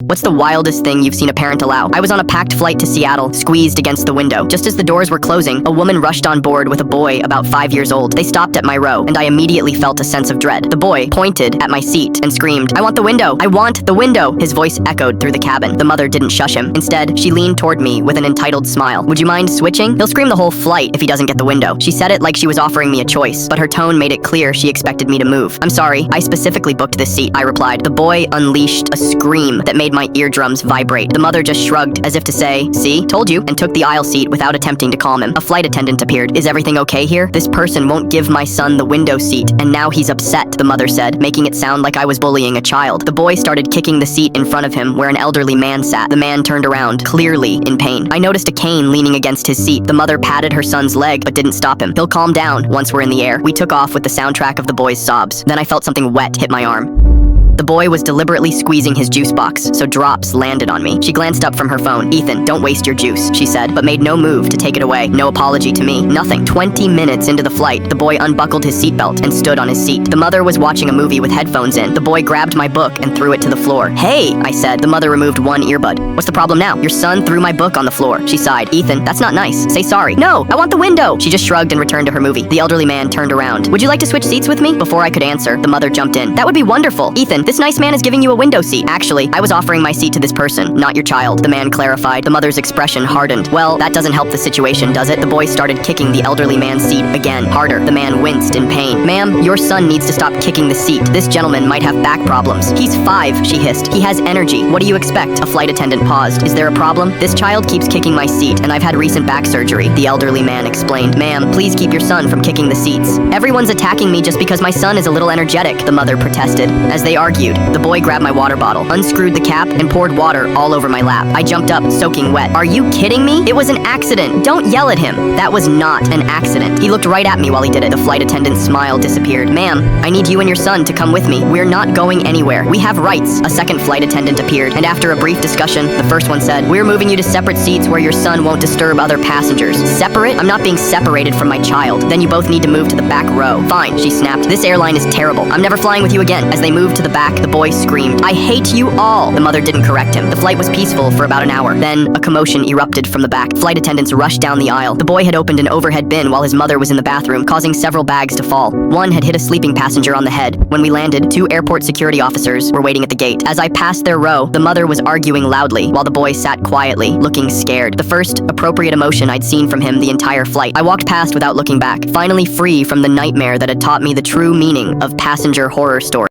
What's the wildest thing you've seen a parent allow? I was on a packed flight to Seattle, squeezed against the window. Just as the doors were closing, a woman rushed on board with a boy about 5 years old. They stopped at my row, and I immediately felt a sense of dread. The boy pointed at my seat and screamed, "I want the window! I want the window!" His voice echoed through the cabin. The mother didn't shush him. Instead, she leaned toward me with an entitled smile. "Would you mind switching? He'll scream the whole flight if he doesn't get the window." She said it like she was offering me a choice, but her tone made it clear she expected me to move. "I'm sorry, I specifically booked this seat," I replied. The boy unleashed a scream that made my eardrums vibrate. The mother just shrugged as if to say, "See, told you," and took the aisle seat without attempting to calm him. A flight attendant appeared. "Is everything okay here? This person won't give my son the window seat, and now he's upset," the mother said, making it sound like I was bullying a child. The boy started kicking the seat in front of him where an elderly man sat. The man turned around, clearly in pain. I noticed a cane leaning against his seat. The mother patted her son's leg but didn't stop him. "He'll calm down once we're in the air." We took off with the soundtrack of the boy's sobs. Then I felt something wet hit my arm. The boy was deliberately squeezing his juice box, so drops landed on me. She glanced up from her phone. "Ethan, don't waste your juice," she said, but made no move to take it away. No apology to me. Nothing. 20 minutes into the flight, the boy unbuckled his seatbelt and stood on his seat. The mother was watching a movie with headphones in. The boy grabbed my book and threw it to the floor. "Hey," I said. The mother removed one earbud. "What's the problem now?" "Your son threw my book on the floor." She sighed. "Ethan, that's not nice. Say sorry." "No, I want the window." She just shrugged and returned to her movie. The elderly man turned around. "Would you like to switch seats with me?" Before I could answer, the mother jumped in. "That would be wonderful. Ethan, this nice man is giving you a window seat." "Actually, I was offering my seat to this person, not your child," the man clarified. The mother's expression hardened. "Well, that doesn't help the situation, does it?" The boy started kicking the elderly man's seat again, harder. The man winced in pain. "Ma'am, your son needs to stop kicking the seat. This gentleman might have back problems." "He's 5, she hissed. "He has energy. What do you expect?" A flight attendant paused. "Is there a problem?" "This child keeps kicking my seat, and I've had recent back surgery," the elderly man explained. "Ma'am, please keep your son from kicking the seats." "Everyone's attacking me just because my son is a little energetic," the mother protested. As they argued, the boy grabbed my water bottle, unscrewed the cap, and poured water all over my lap. I jumped up, soaking wet. "Are you kidding me? It was an accident. Don't yell at him." "That was not an accident." He looked right at me while he did it. The flight attendant's smile disappeared. "Ma'am, I need you and your son to come with me. We're not going anywhere. We have rights." A second flight attendant appeared, and after a brief discussion, the first one said, "We're moving you to separate seats where your son won't disturb other passengers." "Separate? I'm not being separated from my child." "Then you both need to move to the back row." "Fine," she snapped. "This airline is terrible. I'm never flying with you again." As they moved to the back, the boy screamed, "I hate you all." The mother didn't correct him. The flight was peaceful for about an hour. Then, a commotion erupted from the back. Flight attendants rushed down the aisle. The boy had opened an overhead bin while his mother was in the bathroom, causing several bags to fall. One had hit a sleeping passenger on the head. When we landed, 2 airport security officers were waiting at the gate. As I passed their row, the mother was arguing loudly, while the boy sat quietly, looking scared. The first appropriate emotion I'd seen from him the entire flight. I walked past without looking back, finally free from the nightmare that had taught me the true meaning of passenger horror stories.